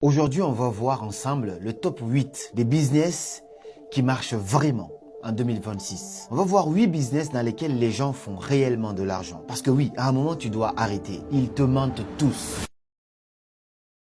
Aujourd'hui, on va voir ensemble le top 8 des business qui marchent vraiment en 2026. On va voir 8 business dans lesquels les gens font réellement de l'argent. Parce que oui, à un moment, tu dois arrêter. Ils te mentent tous.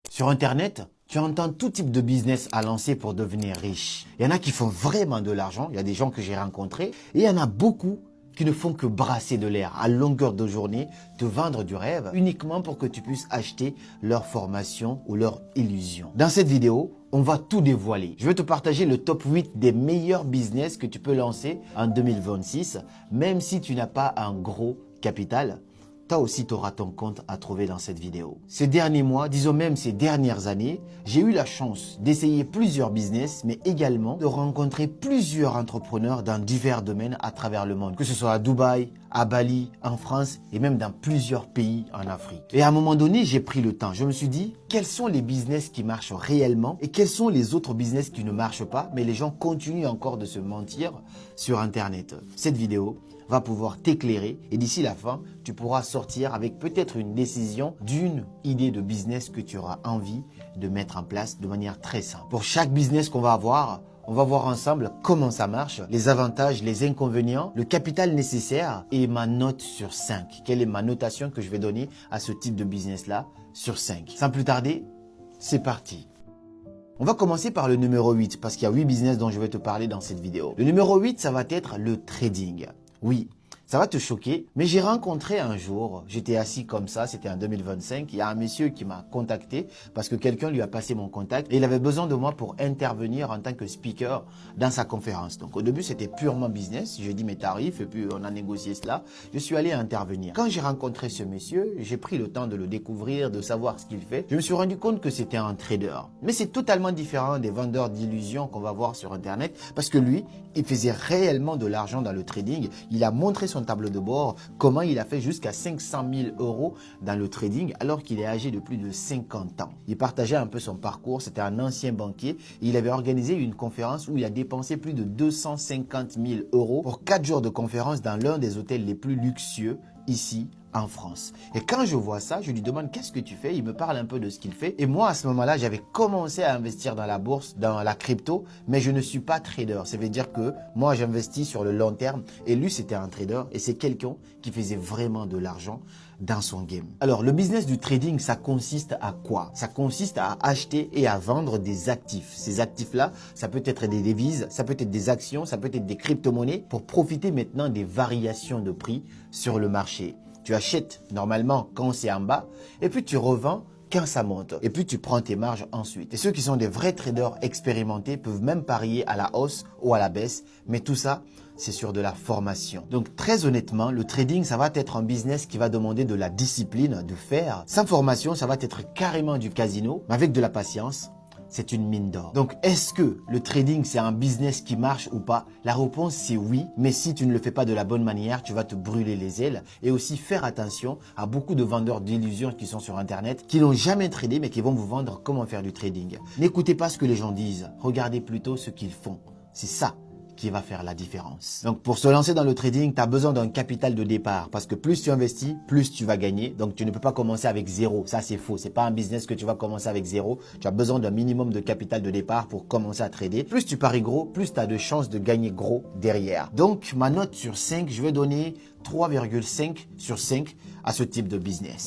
Sur Internet, tu entends tout type de business à lancer pour devenir riche. Il y en a qui font vraiment de l'argent. Il y a des gens que j'ai rencontrés. Et il y en a beaucoup qui ne font que brasser de l'air à longueur de journée, te vendre du rêve uniquement pour que tu puisses acheter leur formation ou leur illusion. Dans cette vidéo, on va tout dévoiler. Je vais te partager le top 8 des meilleurs business que tu peux lancer en 2026, même si tu n'as pas un gros capital. Toi aussi, tu auras ton compte à trouver dans cette vidéo. Ces derniers mois, disons même ces dernières années, j'ai eu la chance d'essayer plusieurs business, mais également de rencontrer plusieurs entrepreneurs dans divers domaines à travers le monde. Que ce soit à Dubaï, à Bali, en France et même dans plusieurs pays en Afrique. Et à un moment donné, j'ai pris le temps. Je me suis dit, quels sont les business qui marchent réellement et quels sont les autres business qui ne marchent pas, mais les gens continuent encore de se mentir sur Internet. Cette vidéo va pouvoir t'éclairer et d'ici la fin, tu pourras sortir avec peut-être une décision d'une idée de business que tu auras envie de mettre en place de manière très simple. Pour chaque business qu'on va avoir, on va voir ensemble comment ça marche, les avantages, les inconvénients, le capital nécessaire et ma note sur 5. Quelle est ma notation que je vais donner à ce type de business-là sur 5. Sans plus tarder, c'est parti. On va commencer par le numéro 8 parce qu'il y a 8 business dont je vais te parler dans cette vidéo. Le numéro 8, ça va être le trading. Oui, ça va te choquer, mais j'ai rencontré un jour, j'étais assis comme ça, c'était en 2025, il y a un monsieur qui m'a contacté parce que quelqu'un lui a passé mon contact et il avait besoin de moi pour intervenir en tant que speaker dans sa conférence. Donc au début, c'était purement business, j'ai dit mes tarifs et puis on a négocié cela. Je suis allé intervenir. Quand j'ai rencontré ce monsieur, j'ai pris le temps de le découvrir, de savoir ce qu'il fait. Je me suis rendu compte que c'était un trader. Mais c'est totalement différent des vendeurs d'illusions qu'on va voir sur Internet parce que lui, il faisait réellement de l'argent dans le trading. Il a montré son tableau de bord, comment il a fait jusqu'à 500 000 € dans le trading alors qu'il est âgé de plus de 50 ans. Il partageait un peu son parcours, c'était un ancien banquier et il avait organisé une conférence où il a dépensé plus de 250 000 € pour 4 jours de conférence dans l'un des hôtels les plus luxueux ici en France. Et quand je vois ça, je lui demande qu'est-ce que tu fais? Il me parle un peu de ce qu'il fait. Et moi, à ce moment-là, j'avais commencé à investir dans la bourse, dans la crypto, mais je ne suis pas trader. Ça veut dire que moi, j'investis sur le long terme et lui, c'était un trader et c'est quelqu'un qui faisait vraiment de l'argent dans son game. Alors, le business du trading, ça consiste à quoi? Ça consiste à acheter et à vendre des actifs. Ces actifs-là, ça peut être des devises, ça peut être des actions, ça peut être des crypto-monnaies pour profiter maintenant des variations de prix sur le marché. Tu achètes normalement quand c'est en bas et puis tu revends quand ça monte. Et puis tu prends tes marges ensuite. Et ceux qui sont des vrais traders expérimentés peuvent même parier à la hausse ou à la baisse. Mais tout ça, c'est sur de la formation. Donc très honnêtement, le trading, ça va être un business qui va demander de la discipline, de faire. Sans formation, ça va être carrément du casino, mais avec de la patience. C'est une mine d'or. Donc, est-ce que le trading, c'est un business qui marche ou pas? La réponse, c'est oui. Mais si tu ne le fais pas de la bonne manière, tu vas te brûler les ailes. Et aussi faire attention à beaucoup de vendeurs d'illusions qui sont sur Internet, qui n'ont jamais tradé, mais qui vont vous vendre comment faire du trading. N'écoutez pas ce que les gens disent. Regardez plutôt ce qu'ils font. C'est ça qui va faire la différence. Donc pour se lancer dans le trading, tu as besoin d'un capital de départ parce que plus tu investis, plus tu vas gagner. Donc tu ne peux pas commencer avec zéro. Ça c'est faux. C'est pas un business que tu vas commencer avec zéro. Tu as besoin d'un minimum de capital de départ pour commencer à trader. Plus tu paries gros, plus tu as de chances de gagner gros derrière. Donc ma note sur 5, je vais donner 3,5 sur 5 à ce type de business.